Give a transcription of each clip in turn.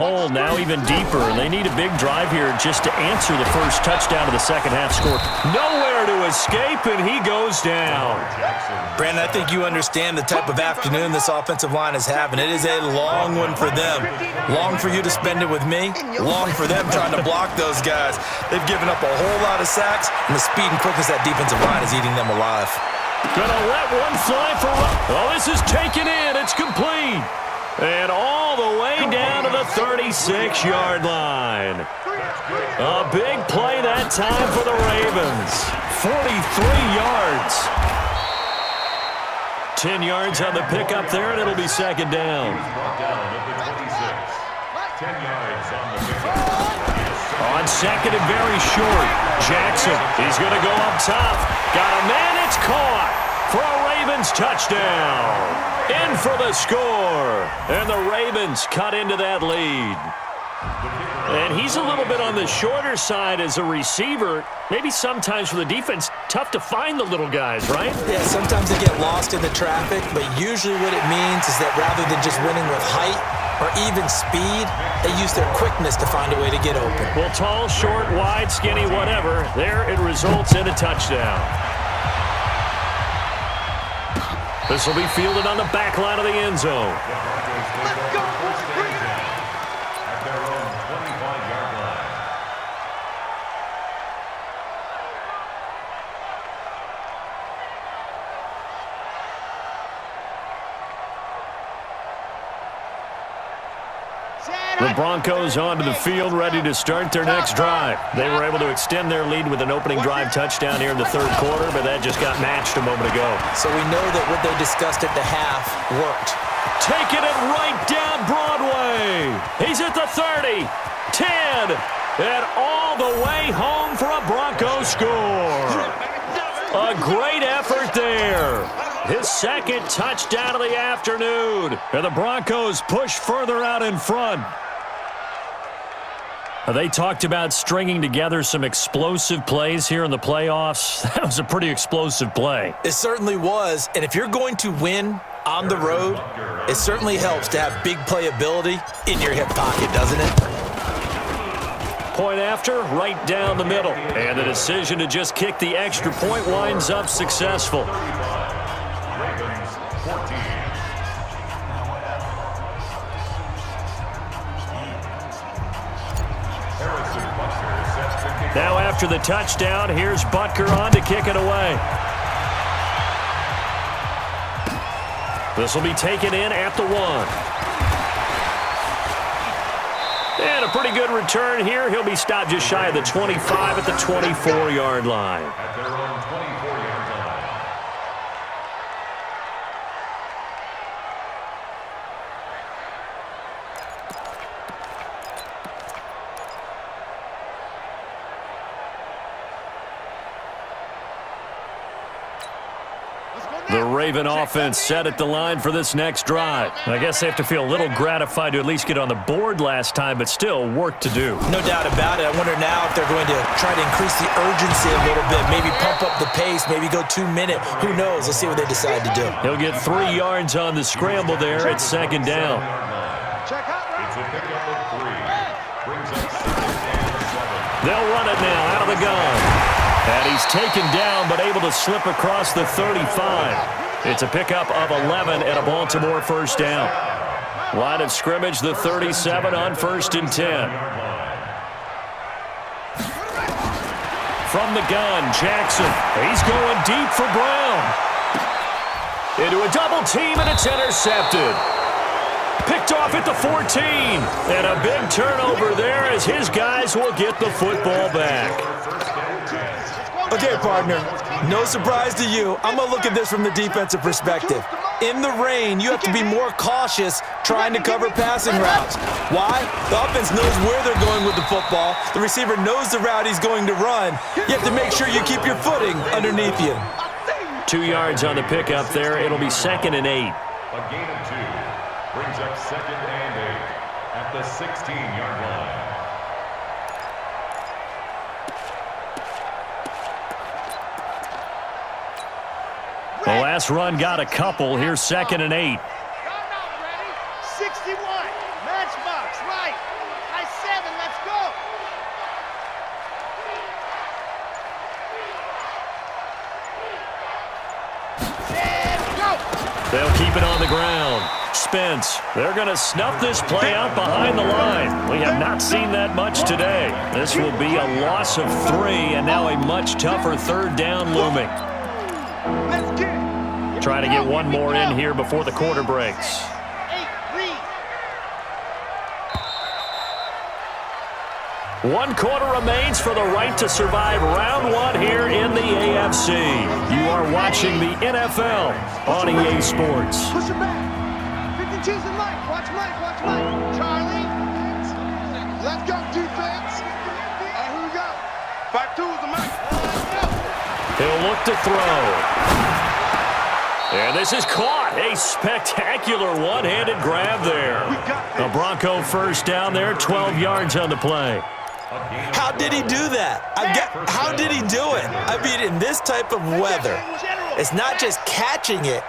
hole now even deeper, and they need a big drive here just to answer the first touchdown of the second half score. Nowhere to escape, and he goes down. Brandon, I think you understand the type of afternoon this offensive line is having. It is a long one for them. Long for you to spend it with me. Long for them trying to block those guys. They've given up a whole lot of sacks, and the speed and quickness of that defensive line is eating them alive. Gonna let one fly for – oh, this is taken in. It's complete. And all the way down to the 36-yard line. A big play that time for the Ravens. 43 yards. 10 yards on the pickup there, and it'll be second down. On second and very short. Jackson, he's going to go up top. Got a man, it's caught for a Ravens touchdown. In for the score. And the Ravens cut into that lead. And he's a little bit on the shorter side as a receiver. Maybe sometimes for the defense, tough to find the little guys, right? Yeah, sometimes they get lost in the traffic, but usually what it means is that rather than just winning with height or even speed, they use their quickness to find a way to get open. Well, tall, short, wide, skinny, whatever, there it results in a touchdown. This will be fielded on the back line of the end zone. The Broncos onto the field, ready to start their next drive. They were able to extend their lead with an opening drive touchdown here in the third quarter, but that just got matched a moment ago. So we know that what they discussed at the half worked. Taking it right down Broadway. He's at the 30, 10, and all the way home for a Bronco score. A great effort there. His second touchdown of the afternoon. And the Broncos push further out in front. They talked about stringing together some explosive plays here in the playoffs. That was a pretty explosive play. It certainly was. And if you're going to win on the road, it certainly helps to have big playability in your hip pocket, doesn't it? Point after, right down the middle. And the decision to just kick the extra point winds up successful. Now after the touchdown, here's Butker on to kick it away. This will be taken in at the 1. And a pretty good return here. He'll be stopped just shy of the 25 at the 24-yard line. At their own 24-yard line. The Raven offense set at the line for this next drive. I guess they have to feel a little gratified to at least get on the board last time, but still work to do. No doubt about it. I wonder now if they're going to try to increase the urgency a little bit, maybe pump up the pace, maybe go 2-minute. Who knows? Let's see what they decide to do. He'll get 3 yards on the scramble there at second down. It's a pickup of 3. Brings up 2nd and 7. They'll run it now out of the gun. And he's taken down but able to slip across the 35. It's a pickup of 11 and a Baltimore first down. Line of scrimmage, the 37 on 1st and 10. From the gun, Jackson. He's going deep for Brown. Into a double team, and it's intercepted. Picked off at the 14. And a big turnover there as his guys will get the football back. Okay, partner, no surprise to you. I'm going to look at this from the defensive perspective. In the rain, you have to be more cautious trying to cover passing routes. Why? The offense knows where they're going with the football. The receiver knows the route he's going to run. You have to make sure you keep your footing underneath you. 2 yards on the pickup there. It'll be 2nd and 8. A gain of 2 brings up 2nd and 8 at the 16-yard line. The last run got a couple. Here's 2nd and 8. 61. Matchbox, right. They'll keep it on the ground. Spence, they're going to snuff this play out behind the line. We have not seen that much today. This will be a loss of 3, and now a much tougher third down looming. Trying to get one more in here before the quarter breaks. One quarter remains for the right to survive round 1 here in the AFC. You are watching the NFL on EA Sports. Push it back. 50 G's and Mike. Watch Mike. Watch Mike. Charlie. Let's go, defense. Here we go. 5-2 to Mike. He'll look to throw. And this is caught. A spectacular one-handed grab there. The Bronco first down there, 12 yards on the play. How did he do that? How did he do it? I mean, in this type of weather, it's not just catching it,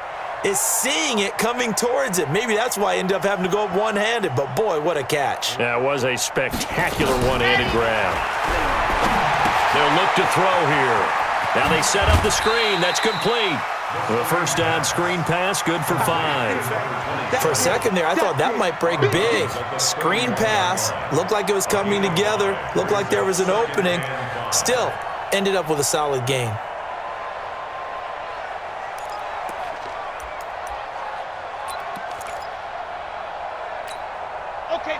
it's seeing it coming towards it. Maybe that's why I ended up having to go up one-handed, but boy, what a catch. That was a spectacular one-handed grab. They'll look to throw here. Now they set up the screen. That's complete. The first down screen pass, good for 5. For a second there, I thought that might break big. Screen pass, looked like it was coming together, looked like there was an opening. Still, ended up with a solid gain.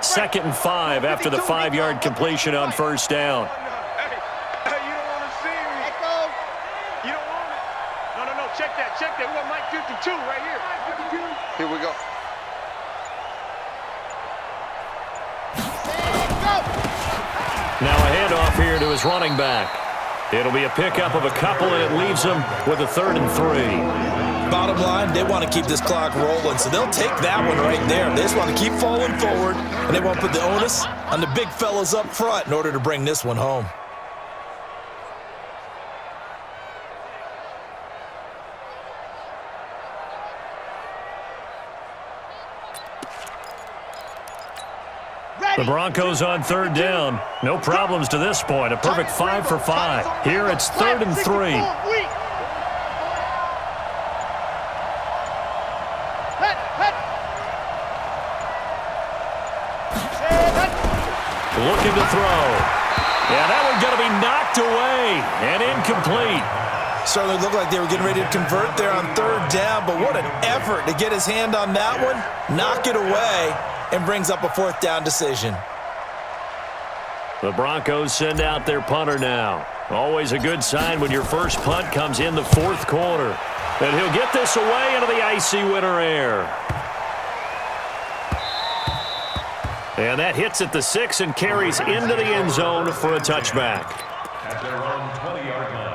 Second and 5 after the 5-yard completion on first down. Check that. We got Mike 52 right here. Here we go. Now a handoff here to his running back. It'll be a pickup of a couple, and it leaves him with a 3rd and 3. Bottom line, they want to keep this clock rolling, so they'll take that one right there. They just want to keep falling forward, and they want to put the onus on the big fellas up front in order to bring this one home. The Broncos on 3rd down. No problems to this point. A perfect 5 for 5. Here it's 3rd and 3. Looking to throw. Yeah, that one's going to be knocked away and incomplete. Certainly looked like they were getting ready to convert there on 3rd down, but what an effort to get his hand on that one, knock it away, and brings up a 4th down decision. The Broncos send out their punter now. Always a good sign when your first punt comes in the 4th quarter. And he'll get this away into the icy winter air. And that hits at the 6 and carries into the end zone for a touchback. At their own 20-yard line.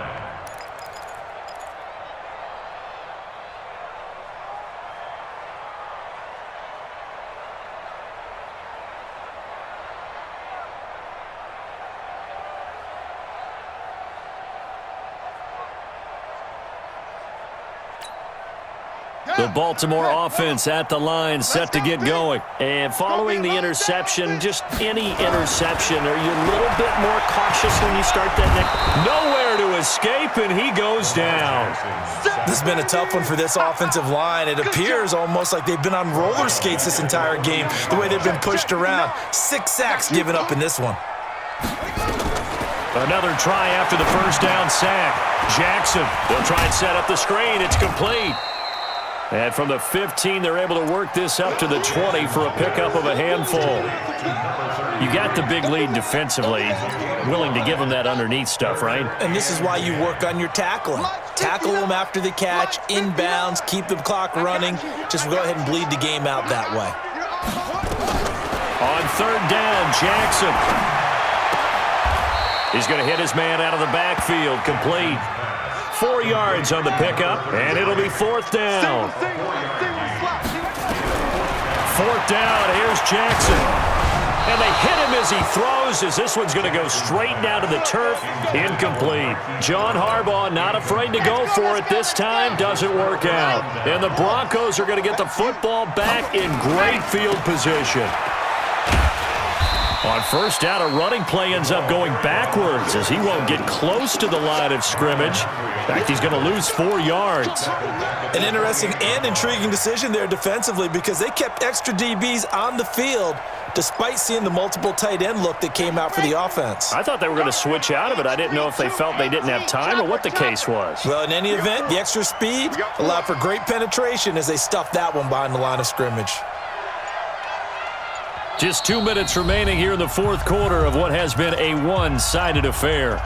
The Baltimore offense at the line, set to get going. And following the interception, just any interception, are you a little bit more cautious when you start that next? Nowhere to escape, and he goes down. This has been a tough one for this offensive line. It appears almost like they've been on roller skates this entire game, the way they've been pushed around. 6 sacks given up in this one. Another try after the first down sack. Jackson, they'll try and set up the screen. It's complete. And from the 15, they're able to work this up to the 20 for a pickup of a handful. You got the big lead defensively. Willing to give them that underneath stuff, right? And this is why you work on your tackling. Tackle them after the catch, inbounds, keep the clock running. Just go ahead and bleed the game out that way. On 3rd down, Jackson. He's going to hit his man out of the backfield, complete. 4 yards on the pickup, and it'll be 4th down. 4th down, here's Jackson. And they hit him as he throws, as this one's going to go straight down to the turf. Incomplete. John Harbaugh not afraid to go for it this time. Doesn't work out. And the Broncos are going to get the football back in great field position. On first down, a running play ends up going backwards as he won't get close to the line of scrimmage. In fact, he's going to lose 4 yards. An interesting and intriguing decision there defensively because they kept extra DBs on the field despite seeing the multiple tight end look that came out for the offense. I thought they were going to switch out of it. I didn't know if they felt they didn't have time or what the case was. Well, in any event, the extra speed allowed for great penetration as they stuffed that one behind the line of scrimmage. Just 2 minutes remaining here in the fourth quarter of what has been a one-sided affair.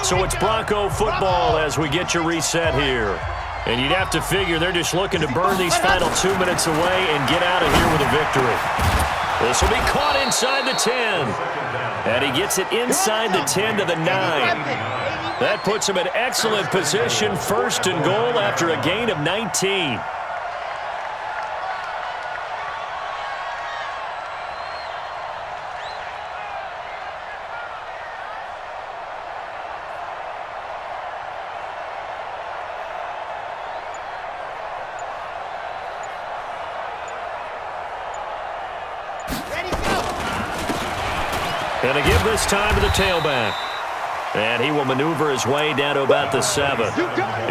So it's Bronco football as we get you reset here. And you'd have to figure they're just looking to burn these final 2 minutes away and get out of here with a victory. This will be caught inside the 10. And he gets it inside the 10 to the 9. That puts him in excellent position, first and goal after a gain of 19. And to give this time to the tailback. And he will maneuver his way down to about the 7.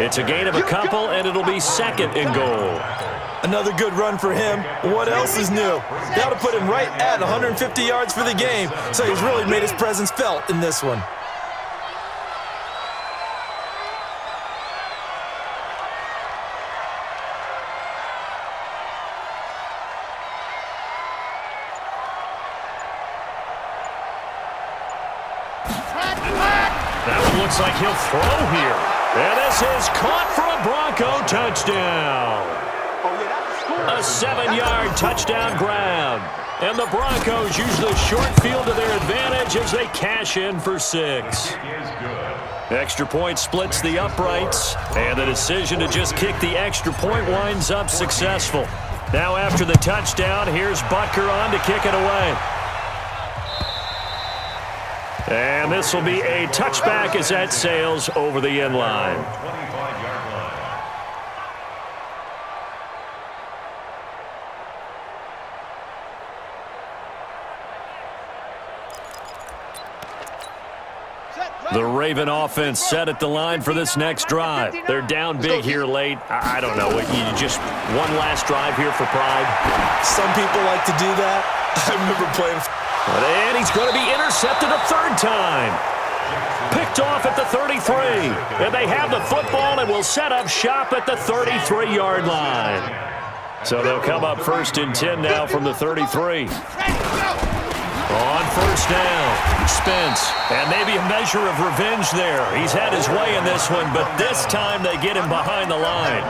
It's a gain of a couple, and it'll be second and goal. Another good run for him. What else is new? That'll put him right at 150 yards for the game, so he's really made his presence felt in this one. Looks like he'll throw here. And this is caught for a Bronco touchdown. A 7-yard touchdown grab. And the Broncos use the short field to their advantage as they cash in for 6. Extra point splits the uprights. And the decision to just kick the extra point winds up successful. Now after the touchdown, here's Butker on to kick it away. And this will be a touchback as that sails over the end line. The Raven offense set at the line for this next drive. They're down big here late. I don't know. You just one last drive here for pride. Some people like to do that. I remember playing. And he's going to be intercepted a third time. Picked off at the 33. And they have the football and will set up shop at the 33-yard line. So they'll come up first and 10 now from the 33. On first down, Spence. And maybe a measure of revenge there. He's had his way in this one, but this time they get him behind the line.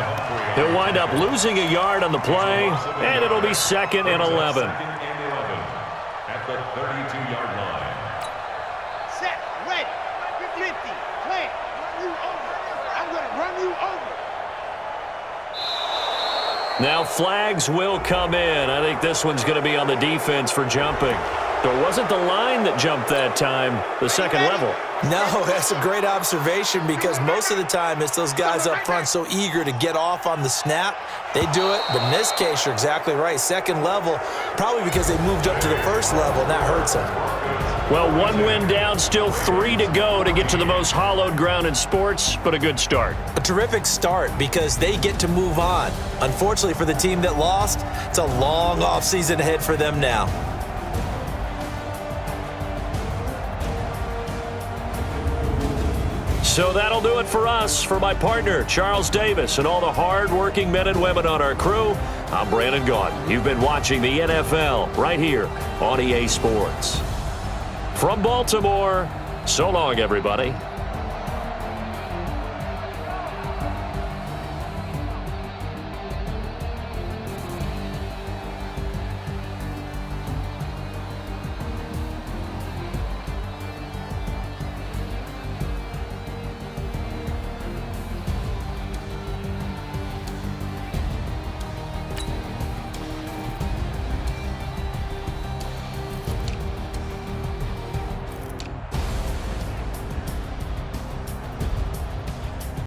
He'll wind up losing a yard on the play, and it'll be second and 11. At the 32-yard line. Set, ready, 50, plan, run you over. I'm going to run you over. Now flags will come in. I think this one's going to be on the defense for jumping. There wasn't the line that jumped that time, the second level. No, that's a great observation because most of the time it's those guys up front so eager to get off on the snap. They do it, but in this case, you're exactly right. Second level, probably because they moved up to the first level, and that hurts them. Well, one win down, still 3 to go to get to the most hallowed ground in sports, but a good start. A terrific start because they get to move on. Unfortunately for the team that lost, it's a long offseason ahead for them now. So that'll do it for us. For my partner, Charles Davis, and all the hard-working men and women on our crew, I'm Brandon Gaudin. You've been watching the NFL right here on EA Sports. From Baltimore, so long, everybody.